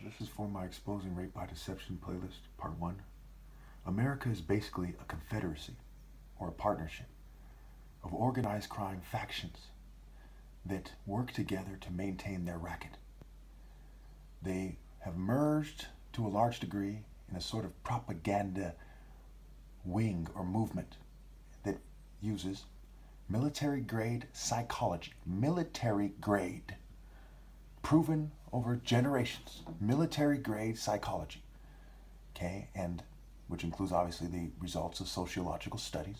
This is for my Exposing Rape by Deception playlist, part 1. America is basically a confederacy, or a partnership, of organized crime factions that work together to maintain their racket. They have merged to a large degree in a sort of propaganda wing or movement that uses military-grade psychology, military-grade, proven over generations, military-grade psychology, okay, and which includes obviously the results of sociological studies,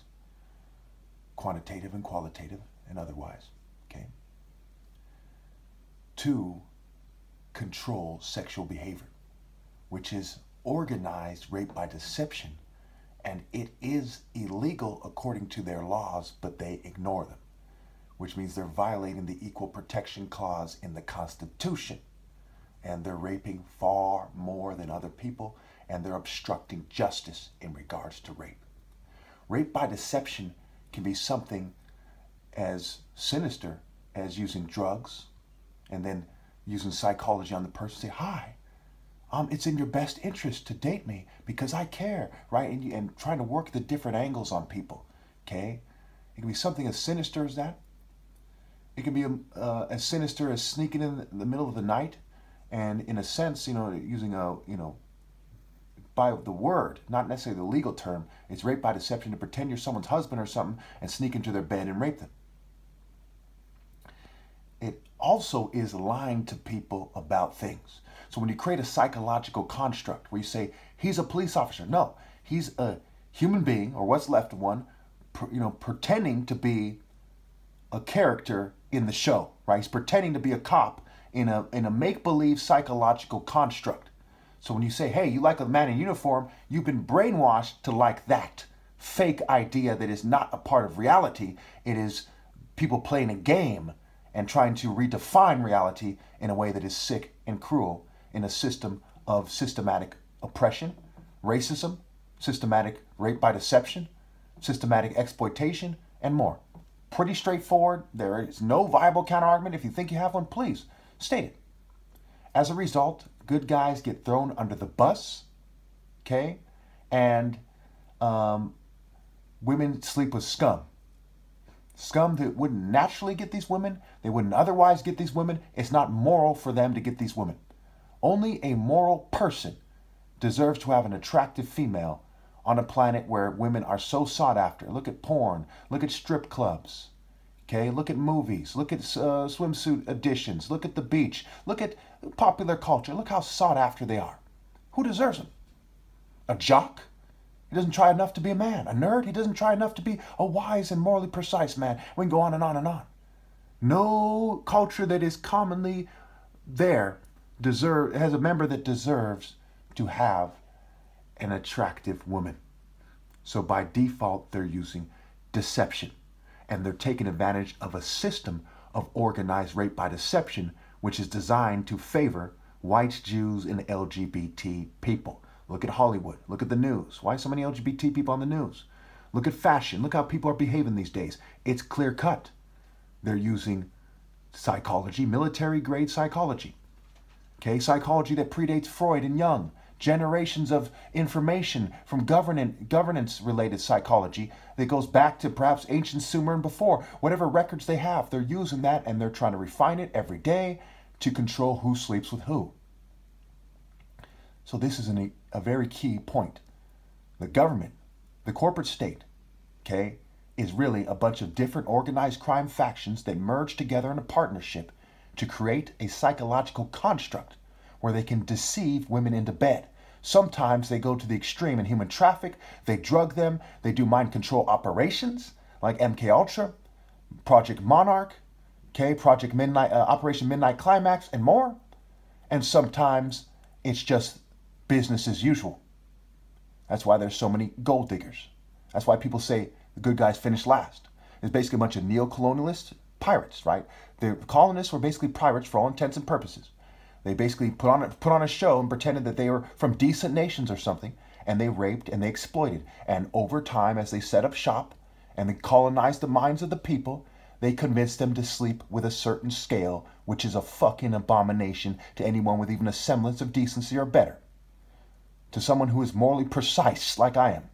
quantitative and qualitative and otherwise, okay, to control sexual behavior, which is organized rape by deception, and it is illegal according to their laws, but they ignore them, which means they're violating the Equal Protection Clause in the Constitution, and they're raping far more than other people, and they're obstructing justice in regards to rape. Rape by deception can be something as sinister as using drugs and then using psychology on the person. Say, hi, it's in your best interest to date me because I care, right? And trying to work the different angles on people, okay? It can be something as sinister as that. It can be as sinister as sneaking in the middle of the night and, in a sense, using by the word, not necessarily the legal term, it's rape by deception to pretend you're someone's husband or something and sneak into their bed and rape them. It also is lying to people about things. So when you create a psychological construct where you say, he's a police officer, no, he's a human being, or what's left of one, pretending to be a character in the show, right? He's pretending to be a cop in a make-believe psychological construct. So when you say, hey, you like a man in uniform, you've been brainwashed to like that fake idea that is not a part of reality. It is people playing a game and trying to redefine reality in a way that is sick and cruel in a system of systematic oppression, racism, systematic rape by deception, systematic exploitation, and more. Pretty straightforward. There is no viable counterargument. If you think you have one, please state it. As a result, good guys get thrown under the bus, okay? And women sleep with scum. Scum that wouldn't naturally get these women. They wouldn't otherwise get these women. It's not moral for them to get these women. Only a moral person deserves to have an attractive female on a planet where women are so sought after. Look at porn. Look at strip clubs. Okay, look at movies. Look at swimsuit editions. Look at the beach. Look at popular culture. Look how sought after they are. Who deserves them? A jock? He doesn't try enough to be a man. A nerd? He doesn't try enough to be a wise and morally precise man. We can go on and on and on. No culture that is commonly there has a member that deserves to have an attractive woman. So by default, they're using deception. And they're taking advantage of a system of organized rape by deception, which is designed to favor whites, Jews, and LGBT people. Look at Hollywood. Look at the news. Why so many LGBT people on the news? Look at fashion. Look how people are behaving these days. It's clear cut. They're using psychology, military-grade psychology. Okay, psychology that predates Freud and Jung. Generations of information from governance-related psychology that goes back to perhaps ancient Sumer and before. Whatever records they have, they're using that and they're trying to refine it every day to control who sleeps with who. So this is a very key point. The government, the corporate state, okay, is really a bunch of different organized crime factions that merge together in a partnership to create a psychological construct where they can deceive women into bed. Sometimes they go to the extreme in human traffic. They drug them. They do mind control operations like MKUltra, Project Monarch, okay, Project Midnight, Operation Midnight Climax, and more. And sometimes it's just business as usual. That's why there's so many gold diggers. That's why people say the good guys finish last. There's basically a bunch of neo-colonialist pirates, right? The colonists were basically pirates for all intents and purposes. They basically put on a show and pretended that they were from decent nations or something, and they raped and they exploited. And over time, as they set up shop and they colonized the minds of the people, They convince them to sleep with a certain scale, which is a fucking abomination to anyone with even a semblance of decency or better. To someone who is morally precise, like I am,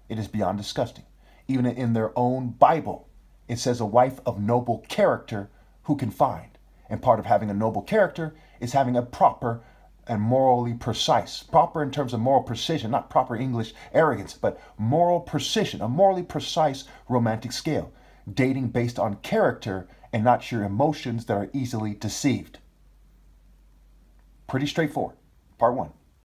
it is beyond disgusting. Even in their own Bible, it says a wife of noble character who can find. And part of having a noble character is having a proper and morally precise. Proper in terms of moral precision, not proper English arrogance, but moral precision, a morally precise romantic scale. Dating based on character and not your emotions that are easily deceived. Pretty straightforward. Part 1.